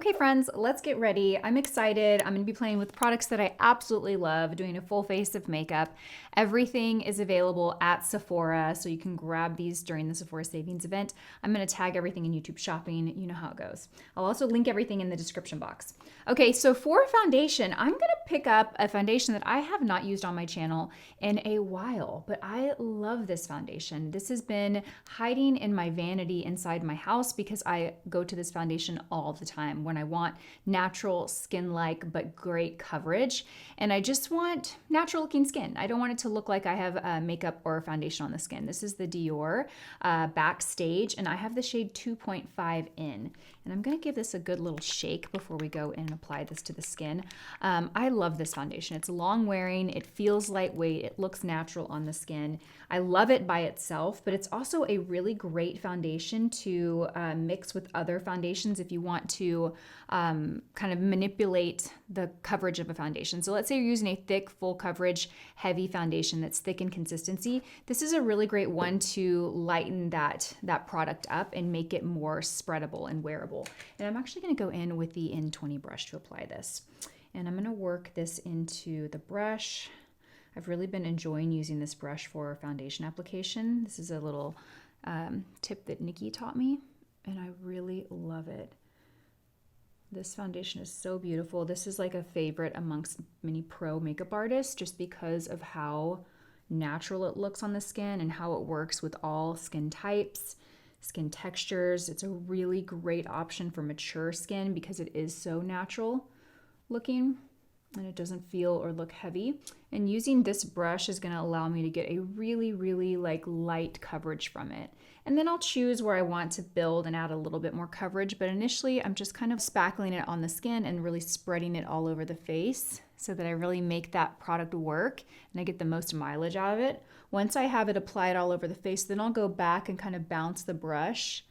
Okay friends, let's get ready. I'm excited. I'm gonna be playing with products that I absolutely love, doing a full face of makeup. Everything is available at Sephora, so you can grab these during the Sephora Savings Event. I'm gonna tag everything in YouTube Shopping, you know how it goes. I'll also link everything in the description box. Okay, so for foundation, I'm gonna pick up a foundation that I have not used on my channel in a while, but I love this foundation. This has been hiding in my vanity inside my house because I go to this foundation all the time when I want natural skin-like but great coverage, and I just want natural looking skin. I don't want it to look like I have makeup or foundation on the skin. This is the DIOR Backstage, and I have the shade 2.5 in, and I'm gonna give this a good little shake before we go in and apply this to the skin. I love this foundation. It's long wearing, it feels lightweight, it looks natural on the skin. I love it by itself, but it's also a really great foundation to mix with other foundations if you want to kind of manipulate the coverage of a foundation. So let's say you're using a thick, full coverage, heavy foundation that's thick in consistency. This is a really great one to lighten that product up and make it more spreadable and wearable. And I'm actually gonna go in with the N20 brush to apply this. And I'm gonna work this into the brush. I've really been enjoying using this brush for foundation application. This is a little tip that Nikki taught me, and I really love it. This foundation is so beautiful. This is like a favorite amongst many pro makeup artists just because of how natural it looks on the skin and how it works with all skin types, skin textures. It's a really great option for mature skin because it is so natural looking and it doesn't feel or look heavy. And using this brush is gonna allow me to get a really, really like light coverage from it. And then I'll choose where I want to build and add a little bit more coverage, but initially I'm just kind of spackling it on the skin and really spreading it all over the face so that I really make that product work and I get the most mileage out of it. Once I have it applied all over the face, then I'll go back and kind of bounce the brush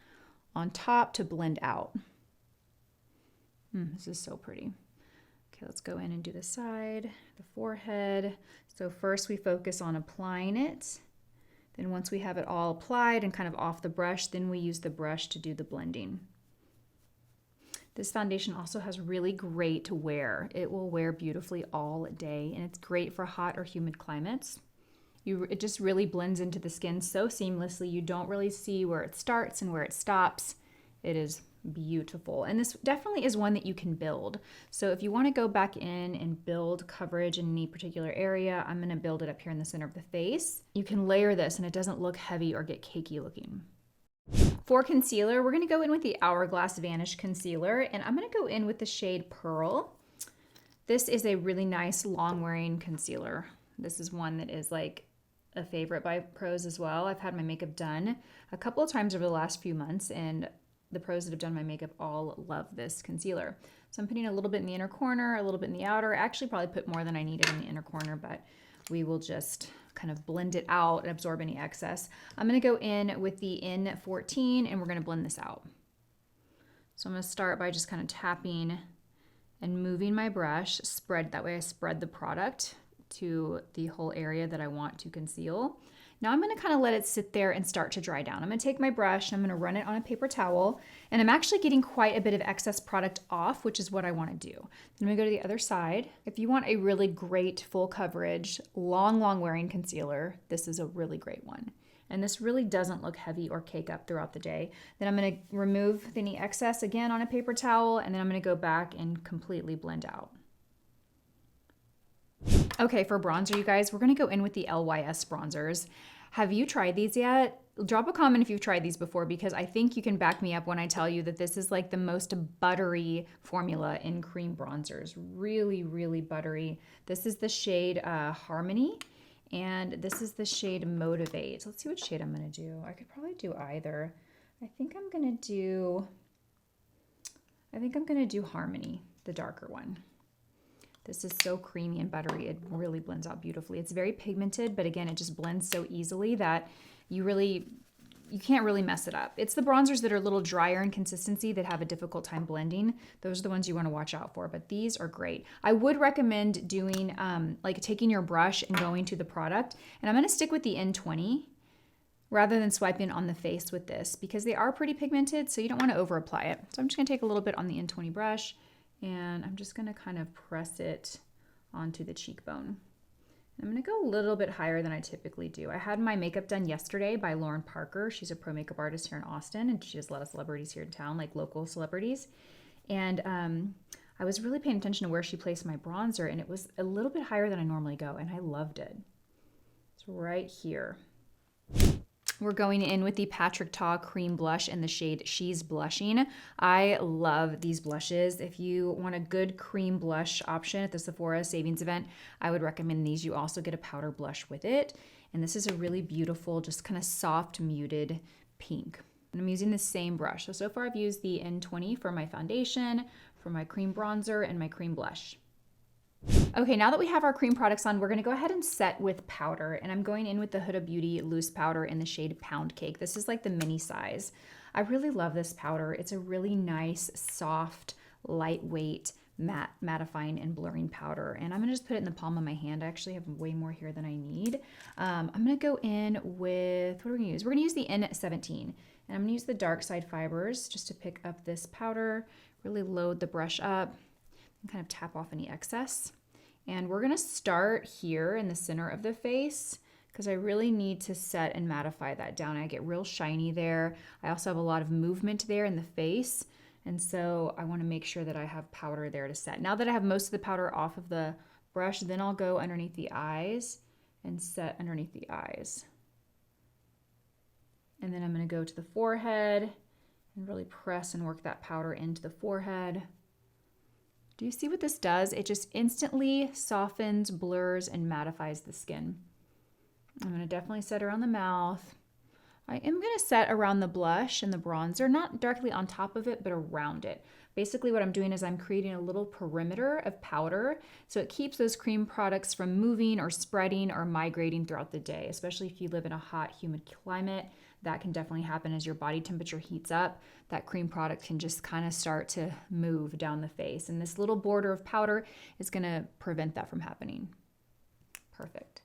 on top to blend out. This is so pretty. Okay, let's go in and do the side, the forehead. So first we focus on applying it. Then once we have it all applied and kind of off the brush, then we use the brush to do the blending. This foundation also has really great wear. It will wear beautifully all day, and it's great for hot or humid climates. It just really blends into the skin so seamlessly. You don't really see where it starts and where it stops. It is beautiful. And this definitely is one that you can build. So if you want to go back in and build coverage in any particular area, I'm going to build it up here in the center of the face. You can layer this and it doesn't look heavy or get cakey looking. For concealer, we're going to go in with the Hourglass Vanish concealer, and I'm going to go in with the shade Pearl. This is a really nice long wearing concealer. This is one that is like a favorite by pros as well. I've had my makeup done a couple of times over the last few months, and the pros that have done my makeup all love this concealer. So I'm putting a little bit in the inner corner, a little bit in the outer. I actually probably put more than I needed in the inner corner, but we will just kind of blend it out and absorb any excess. I'm gonna go in with the N14 and we're gonna blend this out. So I'm gonna start by just kind of tapping and moving my brush, that way I spread the product to the whole area that I want to conceal. Now I'm gonna kind of let it sit there and start to dry down. I'm gonna take my brush and I'm gonna run it on a paper towel, and I'm actually getting quite a bit of excess product off, which is what I wanna do. Then I'm gonna go to the other side. If you want a really great full coverage, long wearing concealer, this is a really great one. And this really doesn't look heavy or cake up throughout the day. Then I'm gonna remove any excess again on a paper towel, and then I'm gonna go back and completely blend out. Okay, for bronzer, you guys, we're gonna go in with the LYS bronzers. Have you tried these yet? Drop a comment if you've tried these before, because I think you can back me up when I tell you that this is like the most buttery formula in cream bronzers. Really, really buttery. This is the shade Harmony, and this is the shade Motivate. Let's see what shade I'm gonna do. I could probably do either. I think I'm gonna do Harmony, the darker one. This is so creamy and buttery. It really blends out beautifully. It's very pigmented, but again, it just blends so easily that you can't really mess it up. It's the bronzers that are a little drier in consistency that have a difficult time blending. Those are the ones you want to watch out for, but these are great. I would recommend doing, like taking your brush and going to the product, and I'm going to stick with the N20 rather than swiping on the face with this, because they are pretty pigmented, so you don't want to over apply it. So I'm just going to take a little bit on the N20 brush, and I'm just going to kind of press it onto the cheekbone. I'm going to go a little bit higher than I typically do. I had my makeup done yesterday by Lauren Parker. She's a pro makeup artist here in Austin, and she has a lot of celebrities here in town, like local celebrities. And I was really paying attention to where she placed my bronzer, and it was a little bit higher than I normally go, and I loved it. It's right here. We're going in with the Patrick Ta Cream Blush in the shade She's Blushing. I love these blushes. If you want a good cream blush option at the Sephora Savings Event, I would recommend these. You also get a powder blush with it. And this is a really beautiful, just kind of soft, muted pink. And I'm using the same brush. So far I've used the N20 for my foundation, for my cream bronzer, and my cream blush. Okay, now that we have our cream products on, we're gonna go ahead and set with powder, and I'm going in with the Huda Beauty loose powder in the shade Pound Cake. This is like the mini size. I really love this powder. It's a really nice, soft, lightweight, mattifying and blurring powder, and I'm gonna just put it in the palm of my hand. I actually have way more here than I need. I'm gonna go in with, what are we gonna use? We're gonna use the N17, and I'm gonna use the Dark Side Fibers just to pick up this powder, really load the brush up, and kind of tap off any excess. And we're gonna start here in the center of the face because I really need to set and mattify that down. I get real shiny there. I also have a lot of movement there in the face. And so I wanna make sure that I have powder there to set. Now that I have most of the powder off of the brush, then I'll go underneath the eyes and set underneath the eyes. And then I'm gonna go to the forehead and really press and work that powder into the forehead. Do you see what this does? It just instantly softens, blurs, and mattifies the skin. I'm gonna definitely set around the mouth. I am gonna set around the blush and the bronzer, not directly on top of it, but around it. Basically what I'm doing is I'm creating a little perimeter of powder so it keeps those cream products from moving or spreading or migrating throughout the day, especially if you live in a hot, humid climate. That can definitely happen as your body temperature heats up. That cream product can just kind of start to move down the face. And this little border of powder is gonna prevent that from happening. Perfect.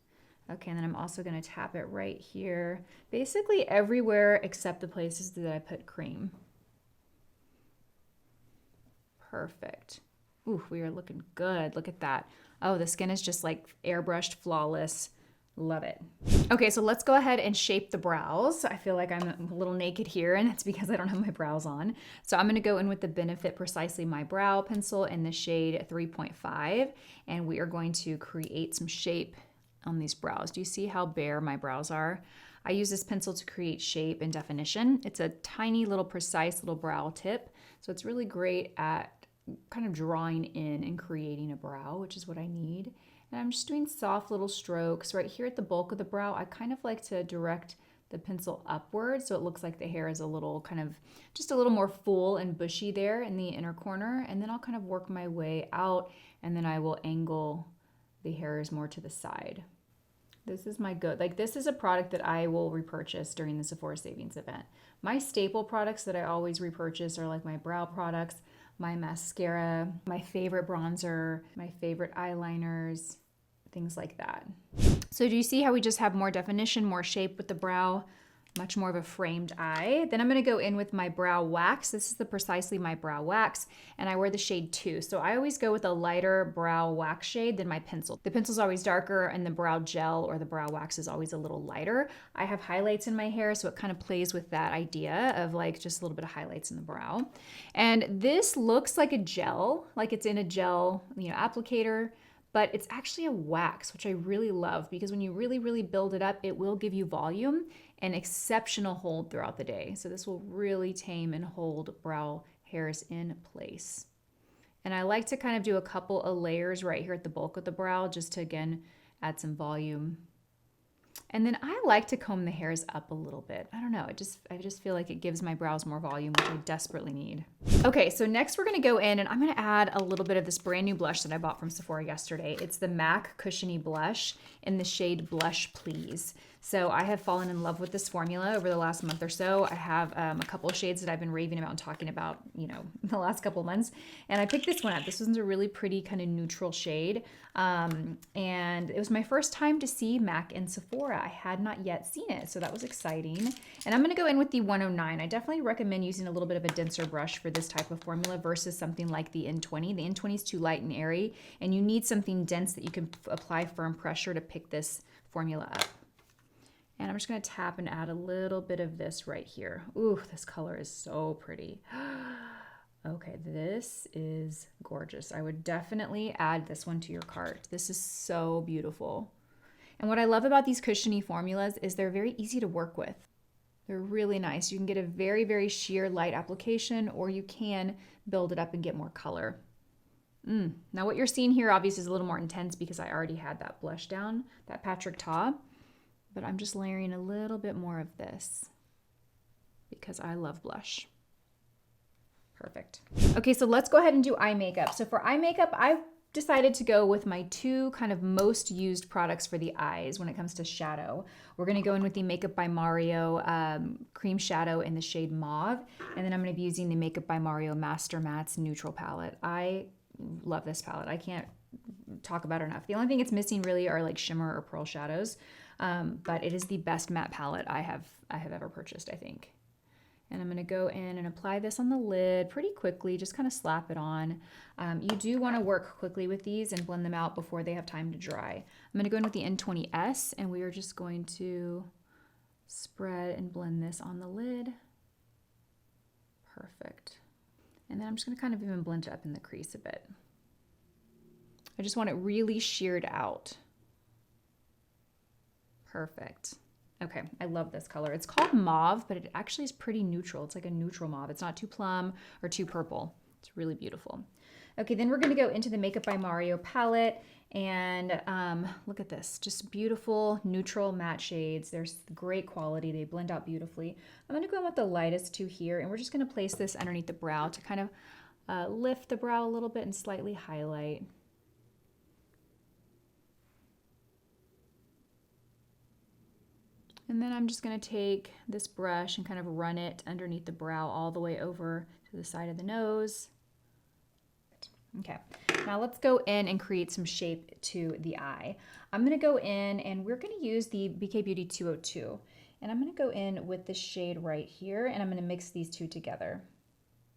Okay, and then I'm also gonna tap it right here, basically everywhere except the places that I put cream. Perfect. Ooh, we are looking good. Look at that. Oh, the skin is just like airbrushed, flawless. Love it. Okay, so let's go ahead and shape the brows. I feel like I'm a little naked here, and that's because I don't have my brows on. So I'm gonna go in with the Benefit Precisely My Brow pencil in the shade 3.5, and we are going to create some shape on these brows. Do you see how bare my brows are? I use this pencil to create shape and definition. It's a tiny little precise little brow tip, so it's really great at kind of drawing in and creating a brow, which is what I need. And I'm just doing soft little strokes right here at the bulk of the brow. I kind of like to direct the pencil upward so it looks like the hair is a little kind of just a little more full and bushy there in the inner corner. And then I'll kind of work my way out, and then I will angle the hairs more to the side. This is my this is a product that I will repurchase during the Sephora Savings Event. My staple products that I always repurchase are like my brow products, my mascara, my favorite bronzer, my favorite eyeliners, things like that. So do you see how we just have more definition, more shape with the brow? Much more of a framed eye. Then I'm gonna go in with my brow wax. This is the Precisely My Brow Wax, and I wear the shade 2. So I always go with a lighter brow wax shade than my pencil. The pencil's always darker, and the brow gel or the brow wax is always a little lighter. I have highlights in my hair, so it kind of plays with that idea of like just a little bit of highlights in the brow. And this looks like a gel, like it's in a gel, applicator, but it's actually a wax, which I really love because when you really, really build it up, it will give you volume and exceptional hold throughout the day. So this will really tame and hold brow hairs in place. And I like to kind of do a couple of layers right here at the bulk of the brow just to, again, add some volume. And then I like to comb the hairs up a little bit. I don't know, I just feel like it gives my brows more volume, which I desperately need. Okay, so next we're gonna go in and I'm gonna add a little bit of this brand new blush that I bought from Sephora yesterday. It's the MAC Cushiony blush in the shade Blush Please. So I have fallen in love with this formula over the last month or so. I have a couple of shades that I've been raving about and talking about, you know, the last couple of months. And I picked this one up. This one's a really pretty kind of neutral shade. And it was my first time to see MAC in Sephora. I had not yet seen it, so that was exciting. And I'm gonna go in with the 109. I definitely recommend using a little bit of a denser brush for this type of formula versus something like the N20. The N20 is too light and airy, and you need something dense that you can apply firm pressure to pick this formula up. And I'm just gonna tap and add a little bit of this right here. Ooh, this color is so pretty. Okay, this is gorgeous. I would definitely add this one to your cart. This is so beautiful. And what I love about these cushiony formulas is they're very easy to work with. They're really nice. You can get a very, very sheer light application, or you can build it up and get more color. Now what you're seeing here obviously is a little more intense because I already had that blush down, that Patrick Ta. But I'm just layering a little bit more of this because I love blush. Perfect. Okay, so let's go ahead and do eye makeup. So for eye makeup, I've decided to go with my two kind of most used products for the eyes when it comes to shadow. We're gonna go in with the Makeup by Mario cream shadow in the shade Mauve, and then I'm gonna be using the Makeup by Mario Master Mattes neutral palette. I love this palette. I can't talk about it enough. The only thing it's missing really are like shimmer or pearl shadows. But it is the best matte palette I have ever purchased, I think. And I'm going to go in and apply this on the lid pretty quickly, just kind of slap it on. You do want to work quickly with these and blend them out before they have time to dry. I'm going to go in with the N20S, and we are just going to spread and blend this on the lid. Perfect. And then I'm just going to kind of even blend it up in the crease a bit. I just want it really sheared out. Perfect. Okay, I love this color. It's called Mauve, but it actually is pretty neutral. It's like a neutral mauve. It's not too plum or too purple. It's really beautiful. Okay, then we're gonna go into the Makeup by Mario palette, and look at this, just beautiful neutral matte shades. There's great quality. They blend out beautifully. I'm gonna go in with the lightest two here, and we're just gonna place this underneath the brow to kind of lift the brow a little bit and slightly highlight. And then I'm just going to take this brush and kind of run it underneath the brow all the way over to the side of the nose. Okay, now let's go in and create some shape to the eye. I'm going to go in and we're going to use the BK Beauty 202. And I'm going to go in with the shade right here, and I'm going to mix these two together.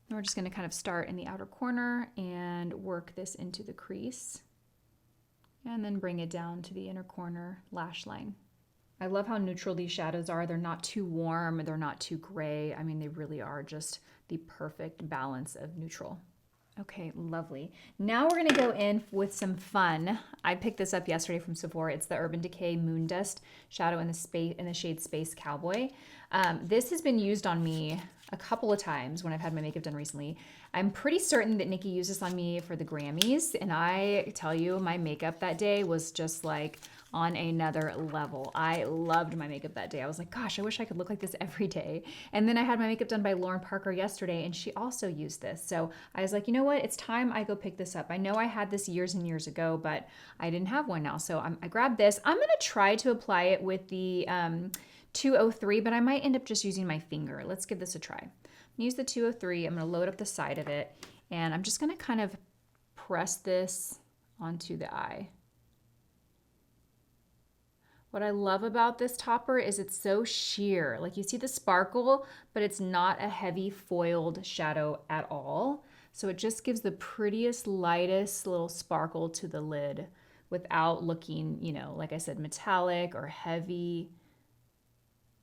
And we're just going to kind of start in the outer corner and work this into the crease. And then bring it down to the inner corner lash line. I love how neutral these shadows are. They're not too warm, they're not too gray. I mean, they really are just the perfect balance of neutral. Okay, lovely. Now we're gonna go in with some fun. I picked this up yesterday from Sephora. It's the Urban Decay Moon Dust shadow in the shade Space Cowboy. This has been used on me a couple of times when I've had my makeup done recently. I'm pretty certain that Nikki used this on me for the Grammys, and I tell you, my makeup that day was just like on another level. I loved my makeup that day. I was like, gosh, I wish I could look like this every day. And then I had my makeup done by Lauren Parker yesterday, and she also used this. So I was like, you know what? It's time I go pick this up. I know I had this years and years ago, but I didn't have one now. So I grabbed this. I'm gonna try to apply it with the 203, but I might end up just using my finger. Let's give this a try. I'm gonna use the 203. I'm gonna load up the side of it, and I'm just gonna kind of press this onto the eye. What I love about this topper is it's so sheer. Like, you see the sparkle, but it's not a heavy foiled shadow at all. So it just gives the prettiest, lightest little sparkle to the lid without looking, you know, like I said, metallic or heavy.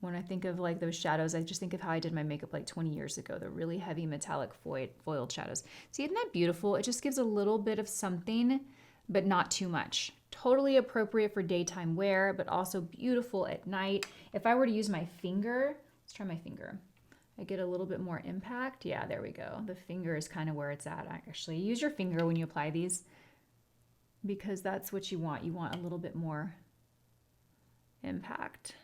When I think of like those shadows, I just think of how I did my makeup like 20 years ago, the really heavy metallic foiled shadows. See, isn't that beautiful? It just gives a little bit of something, but not too much. Totally appropriate for daytime wear, but also beautiful at night. If I were to use my finger, let's try my finger. I get a little bit more impact. Yeah, there we go. The finger is kind of where it's at. Actually, use your finger when you apply these because that's what you want. You want a little bit more impact.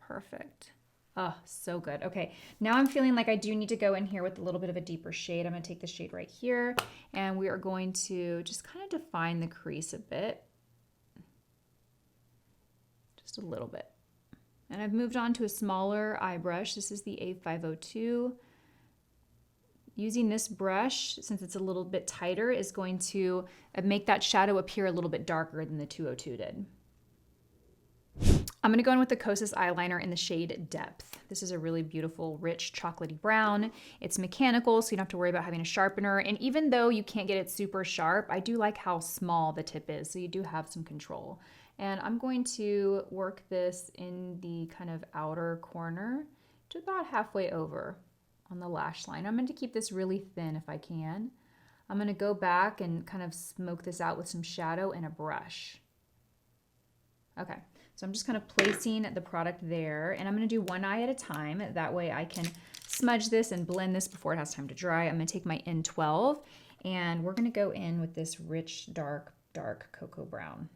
Perfect. Oh, so good. Okay, now I'm feeling like I do need to go in here with a little bit of a deeper shade. I'm gonna take the shade right here, and we are going to just kind of define the crease a bit. Just a little bit. And I've moved on to a smaller eye brush. This is the A502. Using this brush, since it's a little bit tighter, is going to make that shadow appear a little bit darker than the 202 did. I'm gonna go in with the Kosas eyeliner in the shade Depth. This is a really beautiful, rich, chocolatey brown. It's mechanical, so you don't have to worry about having a sharpener. And even though you can't get it super sharp, I do like how small the tip is, so you do have some control. And I'm going to work this in the kind of outer corner to about halfway over on the lash line. I'm going to keep this really thin if I can. I'm going to go back and kind of smoke this out with some shadow and a brush. Okay, so I'm just kind of placing the product there, and I'm going to do one eye at a time. That way I can smudge this and blend this before it has time to dry. I'm going to take my N12, and we're going to go in with this rich, dark cocoa brown.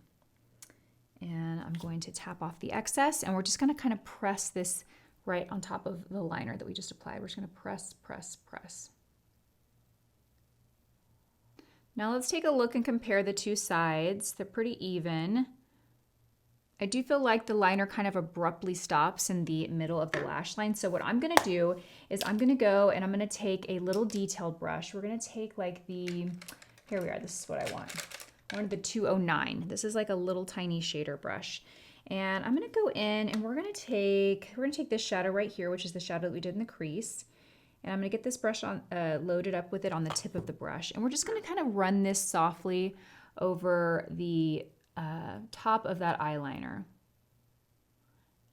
And I'm going to tap off the excess, and we're just going to kind of press this right on top of the liner that we just applied. We're just going to press, press, press. Now let's take a look and compare the two sides. They're pretty even. I do feel like the liner kind of abruptly stops in the middle of the lash line. So what I'm going to do is I'm going to go and I'm going to take a little detailed brush. We're going to take like the, here we are, this is what I want. I wanted the 209. This is like a little tiny shader brush. And I'm going to go in and we're going to take this shadow right here, which is the shadow that we did in the crease. And I'm going to get this brush on loaded up with it on the tip of the brush. And we're just going to kind of run this softly over the top of that eyeliner.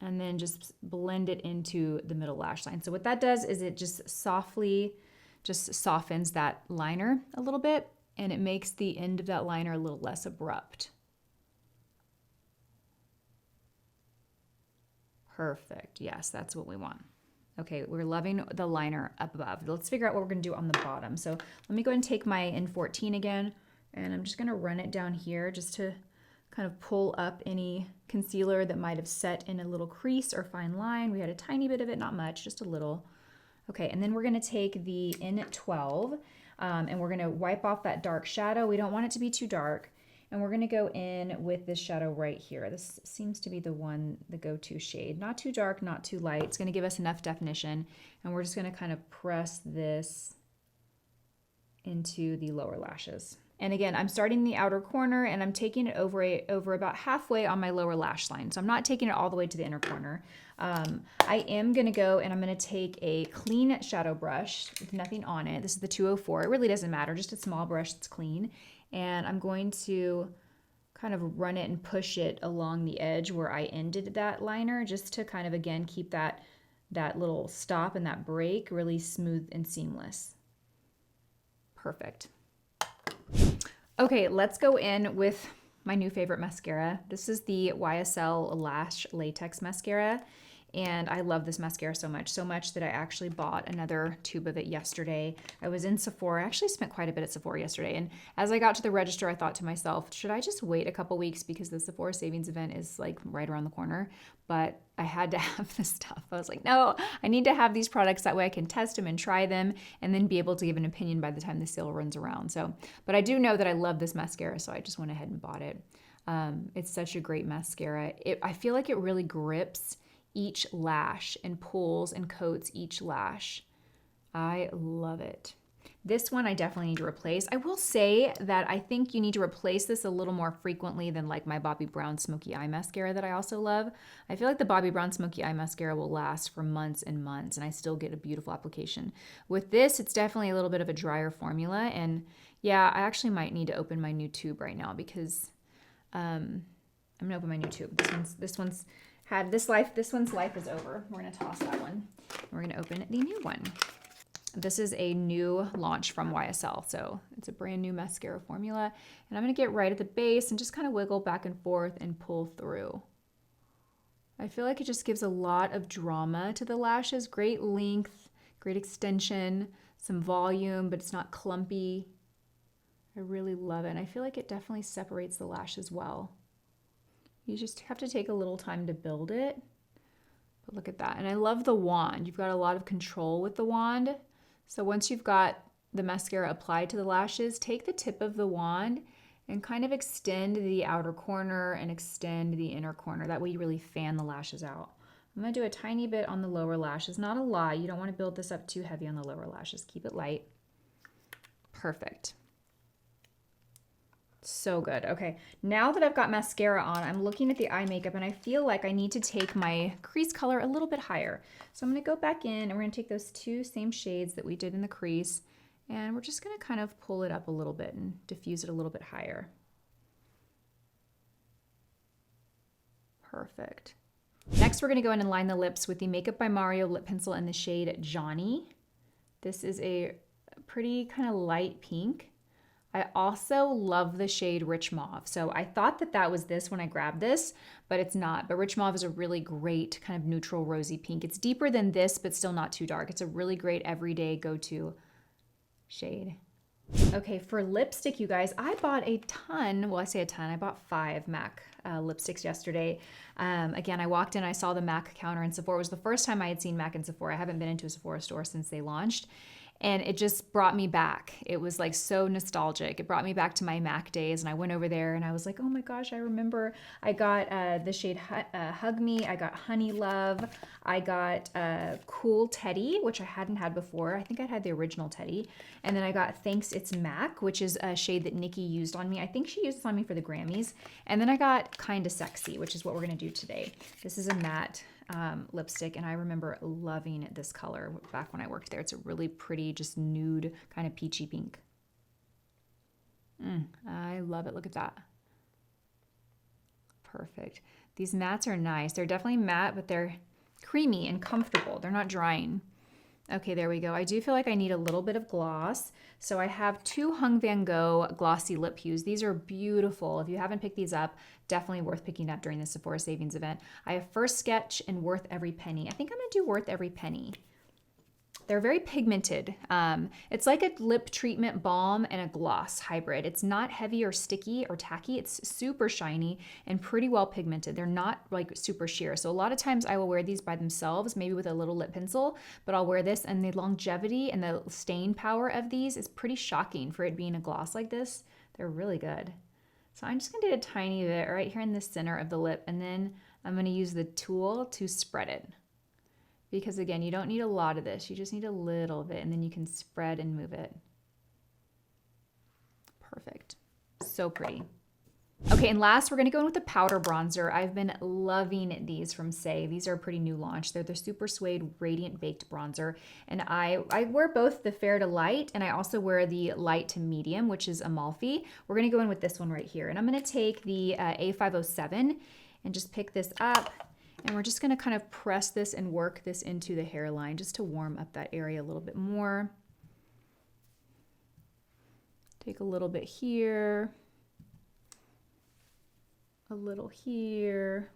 And then just blend it into the middle lash line. So what that does is it just softly softens that liner a little bit, and it makes the end of that liner a little less abrupt. Perfect. Yes, that's what we want. Okay, we're loving the liner up above. Let's figure out what we're going to do on the bottom. So let me go ahead and take my N14 again, and I'm just going to run it down here just to kind of pull up any concealer that might have set in a little crease or fine line. We had a tiny bit of it, not much, just a little. Okay, and then we're going to take the N12 and we're going to wipe off that dark shadow. We don't want it to be too dark. And we're going to go in with this shadow right here. This seems to be the go-to shade. Not too dark, not too light. It's going to give us enough definition. And we're just going to kind of press this into the lower lashes. And again, I'm starting in the outer corner and I'm taking it over about halfway on my lower lash line. So I'm not taking it all the way to the inner corner. I am going to go and I'm going to take a clean shadow brush with nothing on it. This is the 204. It really doesn't matter, just a small brush that's clean. And I'm going to kind of run it and push it along the edge where I ended that liner, just to kind of, again, keep that little stop and that break really smooth and seamless. Perfect. Okay, let's go in with my new favorite mascara. This is the YSL Lash Latex Mascara. And I love this mascara so much that I actually bought another tube of it yesterday. I was in Sephora. I actually spent quite a bit at Sephora yesterday. And as I got to the register, I thought to myself, should I just wait a couple weeks because the Sephora Savings Event is like right around the corner? But I had to have this stuff. I was like, no, I need to have these products. That way I can test them and try them and then be able to give an opinion by the time the sale runs around. So, but I do know that I love this mascara, so I just went ahead and bought it. It's such a great mascara. I feel like it really grips each lash and pulls and coats each lash. I love it. This one I definitely need to replace. I will say that I think you need to replace this a little more frequently than like my Bobbi Brown Smoky Eye Mascara that I also love. I feel like the Bobbi Brown Smoky Eye Mascara will last for months and months and I still get a beautiful application. With this, it's definitely a little bit of a drier formula, and yeah, I actually might need to open my new tube right now because I'm gonna open my new tube. This one's had this one's life is over. We're gonna toss that one. We're gonna open the new one. This is a new launch from YSL, so it's a brand new mascara formula. And I'm gonna get right at the base and just kind of wiggle back and forth and pull through. I feel like it just gives a lot of drama to the lashes. Great length, great extension, some volume, but it's not clumpy. I really love it. And I feel like it definitely separates the lashes well. You just have to take a little time to build it. But look at that. And I love the wand. You've got a lot of control with the wand. So once you've got the mascara applied to the lashes, take the tip of the wand and kind of extend the outer corner and extend the inner corner. That way you really fan the lashes out. I'm gonna do a tiny bit on the lower lashes, not a lot. You don't wanna build this up too heavy on the lower lashes. Keep it light. Perfect. So good. Okay, now that I've got mascara on, I'm looking at the eye makeup and I feel like I need to take my crease color a little bit higher. So I'm gonna go back in and we're gonna take those two same shades that we did in the crease and we're just gonna kind of pull it up a little bit and diffuse it a little bit higher. Perfect. Next, we're gonna go in and line the lips with the Makeup by Mario lip pencil in the shade Johnny. This is a pretty kind of light pink. I also love the shade Rich Mauve. So I thought that that was this when I grabbed this, but it's not. But Rich Mauve is a really great kind of neutral rosy pink. It's deeper than this, but still not too dark. It's a really great everyday go-to shade. Okay, for lipstick, you guys, I bought a ton. Well, I say a ton. I bought 5 MAC lipsticks yesterday. Again, I walked in, I saw the MAC counter in Sephora. It was the first time I had seen MAC in Sephora. I haven't been into a Sephora store since they launched. And it just brought me back. It was like so nostalgic. It brought me back to my MAC days. And I went over there and I was like, oh my gosh, I remember I got the shade Hug Me. I got Honey Love. I got Cool Teddy, which I hadn't had before. I think I'd had the original Teddy. And then I got Thanks It's MAC, which is a shade that Nikki used on me. I think she used this on me for the Grammys. And then I got Kinda Sexy, which is what we're gonna do today. This is a matte lipstick, and I remember loving this color back when I worked there. It's a really pretty, just nude, kind of peachy pink. I love it. Look at that. Perfect. These mattes are nice. They're definitely matte, but they're creamy and comfortable. They're not drying. Okay, there we go. I do feel like I need a little bit of gloss. So I have 2 Hung Van Gogh glossy lip hues. These are beautiful. If you haven't picked these up, definitely worth picking up during the Sephora Savings event. I have First Sketch and Worth Every Penny. I think I'm gonna do Worth Every Penny. They're very pigmented. It's like a lip treatment balm and a gloss hybrid. It's not heavy or sticky or tacky. It's super shiny and pretty well pigmented. They're not like super sheer. So a lot of times I will wear these by themselves, maybe with a little lip pencil, but I'll wear this, and the longevity and the stain power of these is pretty shocking for it being a gloss like this. They're really good. So I'm just gonna do a tiny bit right here in the center of the lip, and then I'm gonna use the tool to spread it. Because again, you don't need a lot of this. You just need a little bit, and then you can spread and move it. Perfect. So pretty. Okay, and last, we're gonna go in with the powder bronzer. I've been loving these from SAIE. These are a pretty new launch. They're the SuperSuede Radiant Baked Bronzer. And I wear both the fair to light, and I also wear the light to medium, which is Amalfi. We're gonna go in with this one right here. And I'm gonna take the A507 and just pick this up. And we're just gonna kind of press this and work this into the hairline just to warm up that area a little bit more. Take a little bit here, a little here,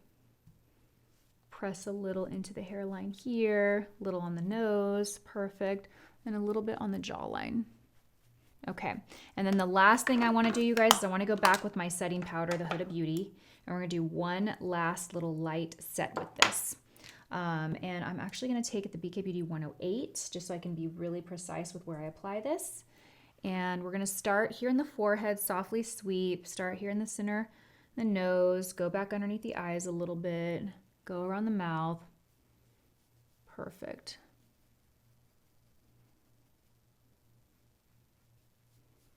press a little into the hairline here, a little on the nose, perfect, and a little bit on the jawline. Okay, and then the last thing I wanna do, you guys, is I wanna go back with my setting powder, the Huda Beauty, and we're gonna do one last little light set with this. And I'm actually gonna take the BK Beauty 108, just so I can be really precise with where I apply this. And we're gonna start here in the forehead, softly sweep, start here in the center, the nose, go back underneath the eyes a little bit, go around the mouth. Perfect.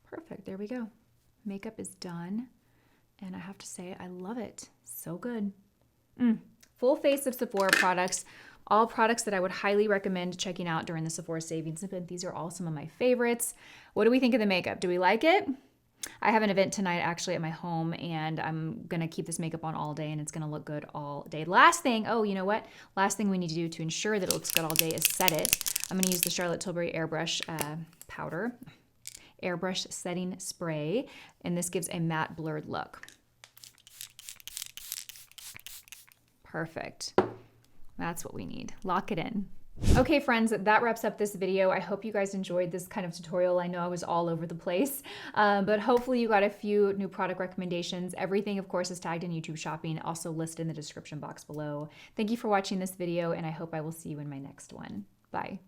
Perfect, there we go. Makeup is done. And I have to say, I love it. So good. Full face of Sephora products. All products that I would highly recommend checking out during the Sephora Savings Event. These are all some of my favorites. What do we think of the makeup? Do we like it? I have an event tonight actually at my home, and I'm gonna keep this makeup on all day, and it's gonna look good all day. Last thing, oh, you know what? Last thing we need to do to ensure that it looks good all day is set it. I'm gonna use the Charlotte Tilbury Airbrush powder. Airbrush setting spray, and this gives a matte blurred look. Perfect. That's what we need. Lock it in. Okay, friends, that wraps up this video. I hope you guys enjoyed this kind of tutorial. I know I was all over the place, but hopefully you got a few new product recommendations. Everything, of course, is tagged in YouTube Shopping, also listed in the description box below. Thank you for watching this video, and I hope I will see you in my next one. Bye.